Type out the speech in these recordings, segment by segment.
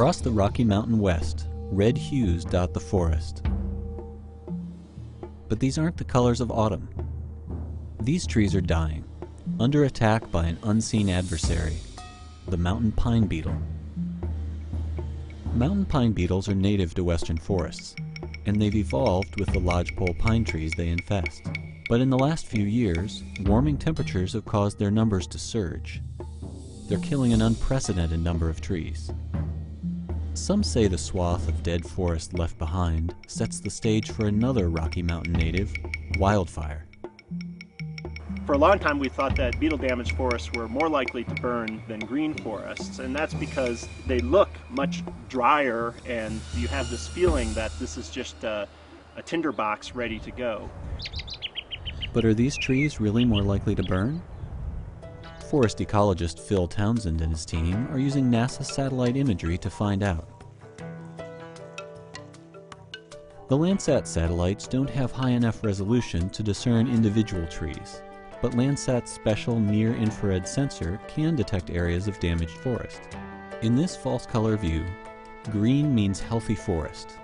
Across the Rocky Mountain West, red hues dot the forest. But these aren't the colors of autumn. These trees are dying, under attack by an unseen adversary, the mountain pine beetle. Mountain pine beetles are native to western forests, and they've evolved with the lodgepole pine trees they infest. But in the last few years, warming temperatures have caused their numbers to surge. They're killing an unprecedented number of trees. Some say the swath of dead forest left behind sets the stage for another Rocky Mountain native, wildfire. For a long time we thought that beetle-damaged forests were more likely to burn than green forests, and that's because they look much drier and you have this feeling that this is just a tinderbox ready to go. But are these trees really more likely to burn? Forest ecologist Phil Townsend and his team are using NASA satellite imagery to find out. The Landsat satellites don't have high enough resolution to discern individual trees, but Landsat's special near-infrared sensor can detect areas of damaged forest. In this false color view, green means healthy forest.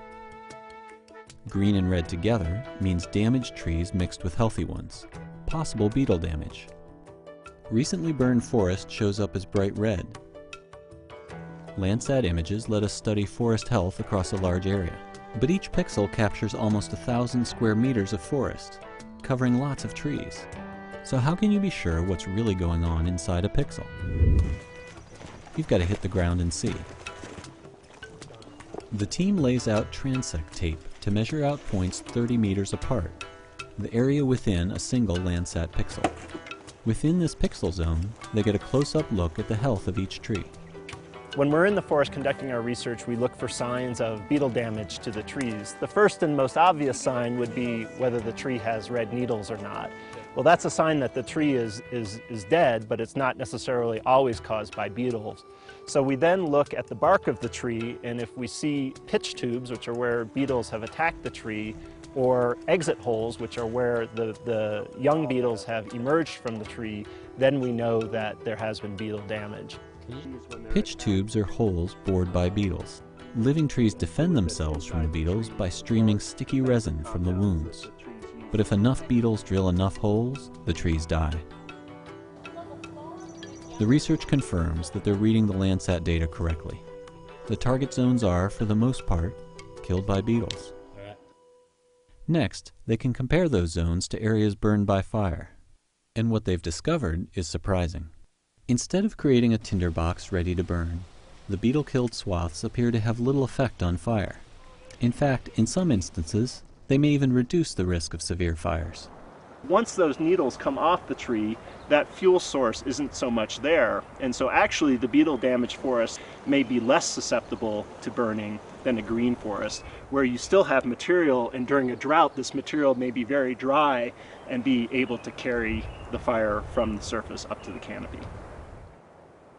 Green and red together means damaged trees mixed with healthy ones, possible beetle damage. Recently burned forest shows up as bright red. Landsat images let us study forest health across a large area, but each pixel captures almost 1,000 square meters of forest, covering lots of trees. So how can you be sure what's really going on inside a pixel? You've got to hit the ground and see. The team lays out transect tape to measure out points 30 meters apart, the area within a single Landsat pixel. Within this pixel zone, they get a close-up look at the health of each tree. When we're in the forest conducting our research, we look for signs of beetle damage to the trees. The first and most obvious sign would be whether the tree has red needles or not. Well, that's a sign that the tree is dead, but it's not necessarily always caused by beetles. So we then look at the bark of the tree, and if we see pitch tubes, which are where beetles have attacked the tree, or exit holes, which are where the young beetles have emerged from the tree, then we know that there has been beetle damage. Pitch tubes are holes bored by beetles. Living trees defend themselves from the beetles by streaming sticky resin from the wounds. But if enough beetles drill enough holes, the trees die. The research confirms that they're reading the Landsat data correctly. The target zones are, for the most part, killed by beetles. Next, they can compare those zones to areas burned by fire. And what they've discovered is surprising. Instead of creating a tinderbox ready to burn, the beetle-killed swaths appear to have little effect on fire. In fact, in some instances, they may even reduce the risk of severe fires. Once those needles come off the tree, that fuel source isn't so much there, and so actually the beetle-damaged forest may be less susceptible to burning than a green forest, where you still have material, and during a drought this material may be very dry and be able to carry the fire from the surface up to the canopy.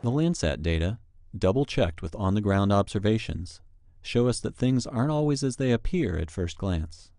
The Landsat data, double-checked with on-the-ground observations, show us that things aren't always as they appear at first glance.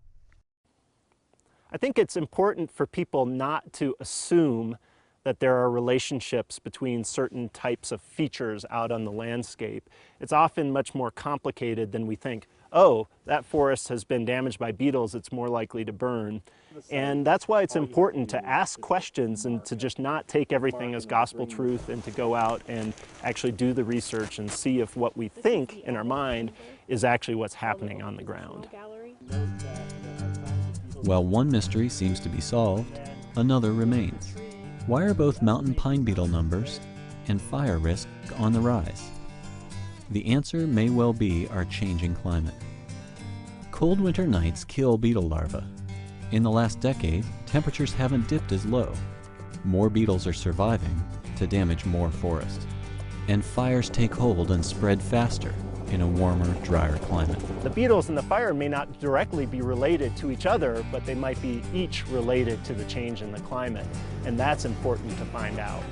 I think it's important for people not to assume that there are relationships between certain types of features out on the landscape. It's often much more complicated than we think. Oh, that forest has been damaged by beetles, it's more likely to burn. And that's why it's important to ask questions and to just not take everything as gospel truth, and to go out and actually do the research and see if what we think in our mind is actually what's happening on the ground. While one mystery seems to be solved, another remains. Why are both mountain pine beetle numbers and fire risk on the rise? The answer may well be our changing climate. Cold winter nights kill beetle larvae. In the last decade, temperatures haven't dipped as low. More beetles are surviving to damage more forest. And fires take hold and spread faster in a warmer, drier climate. The beetles and the fire may not directly be related to each other, but they might be each related to the change in the climate, and that's important to find out.